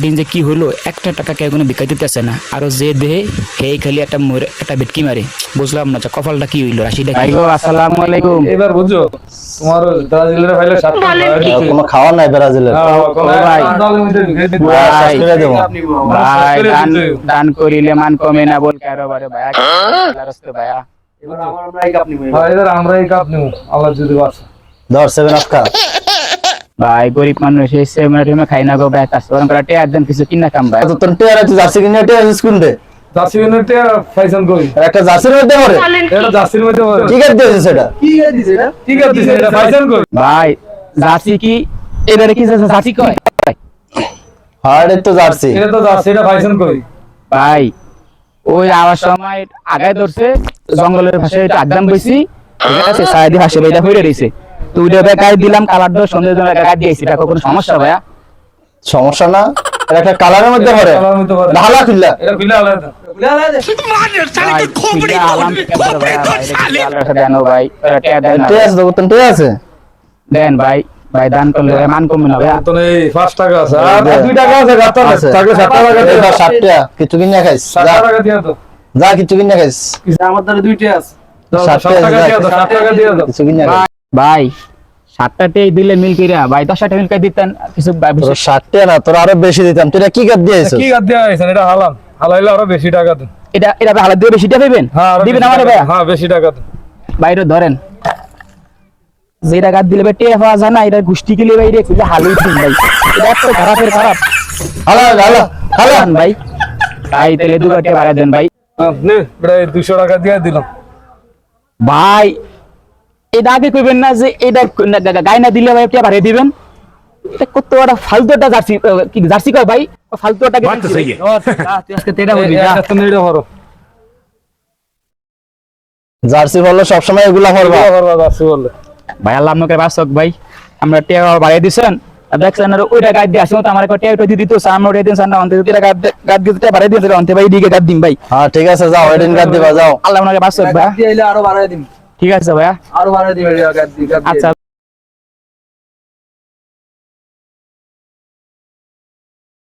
দিন যে কি হলো, একটা টাকা কেউ কোনো বিকাই দিতেছে না। আরো যে দেহে হে খালি একটা বেটকি মারে। বুঝলাম না কপালটা কি হইলো, রাশিটা কি? আসসালামু আলাইকুম। এবার বুঝছো তোমার ব্রাজিলের ফাইলে 7 কোনো খাওয়া নাই ব্রাজিলের। ভাই শেষ করে দেবো। ভাই দান করিলে মান কমে না বল কারোবারে ভাই। ভাইয়া এবার আমরাই কাপ নিব আল্লাহ যদি বাঁচে। ধর 7 আপ খা। ভাই গরিব মানুষ এসে মানে খাই না গো ভাই, কাজ করেন করে একজন কিছু কিনা কাম ভাই। তো তোর টেয়ার আছে জার্সি কিনে টেয়ার স্কুল দে। জার্সি কিনতে ফাইসান কই একটা জার্সির মধ্যে পড়ে। এটা জার্সির মধ্যে কি কাট দিয়েছে সেটা? কি করতেছে এটা ফাইসান কই ভাই জার্সি কি এবারে কি জার্সি কয়? হার্ড তো জার্সি। এটা তো জার্সি, এটা ফাইসান কই ভাই ওই আওয়ার সময় আগায় ধরছে জঙ্গলের পাশে এটা একদম বেশি ঠিক আছে, সাইদি হাসে এটা হইরে রইছে। তো ওইটা গায়ে দিলাম, কালার দোষ সন্ধ্যের জন্য গায়ে দিয়েছি। এটা কোনো সমস্যা ভাইয়া? সমস্যা না, এটা একটা কালারের মধ্যে পড়ে। কালার মধ্যে পড়ে। ঢালা খুললা। এটা খুলে আলাদা ভাই আলাম ভাইয়া ভাই এটা দেন ভাই, এটা টিয়া দেন না। টেয়ার আছে তো টেয়ার আছে। দেন ভাই, ভাই দান করলে মান কমবে না ভাইয়া। তো এই 5 টাকা আছে আর 2 টাকা আছে গাতা আছে। টাকা 7 টাকা এই দিয়ে ধর 60 টাকা কিছু কিনে খাইস। 7 যা টাকা দিয়ে দাও যা কিছু কিনে খাইস। আমার দ্বারা 2টা আছে 7 7 টাকা দিয়ে দাও 7 টাকা দিয়ে দাও কিছু কিনে খাইস। ভাই 7টাতে দিলে মিল কইরা ভাই 10টা মিল কই দিতেন কিছু তোর 60 টাকা না, তোর আরো বেশি দিতাম। তুই এটা কি কাট দিয়েছিস? কি গাদ দিয়া আইছেন এটা হালাম হালাইলে আরো বেশি টাকা দেন। এটা এটা ভালো দিয়ে বেশিটা পাবেন আরো দিবেন বেশি আমারে টাকা ভাইয়া? দেন। হ্যাঁ বেশি টাকা দেন। বাইরে ধরেন যেটা গাদ দিলে টেয়া পাওয়া যায় না, এটা গুষ্টি গেলে বাইরে খুলে হালুই দিন ভাই। এটা তো খারাপের খারাপ হালা হালা হালা। হালান ভাই। তাই তাহলে 2 টাকা বাড়া দেন ভাই। নে প্রায় 200 টাকা দিয়ে দিলাম। ভাই এটা আগে কইবেন না যে এটা গায় না দিলে ভাই কে বাড়িয়ে দিবেন? এটা কত বড় ফালতু একটা জার্সি, কি জার্সি কয় ভাই? ফালতু একটা বাত তো সহি তুই আজকে তেড়া বলবি যা। এটা তুমি এটা করো জার্সি বললো সবসময় এগুলা করবা। এটা করবা জার্সি বললে ভাই আল্লাহ আপনাকে বাসক ভাই, আমরা টিয়া বাড়িয়ে দিছেন দেখছেন। আর ওইটা গাদ দিয়ে আসুন তো আমার টিয়া ওইটা দিয়ে দিত আমরা ওইটা দিন না অন্তে দিতে গাদ দিতে বাড়িয়ে দিতে অন্তে ভাই দিকে গাদ দিন ভাই। হ্যাঁ ঠিক আছে যাও এদিন কাট দিবা যাও। আল্লাহ আপনাকে বাসক ভাই। আরো বাড়াই দিন, ঠিক আছে ভাইয়া, আরো বাড়াই দিবেন। আচ্ছা।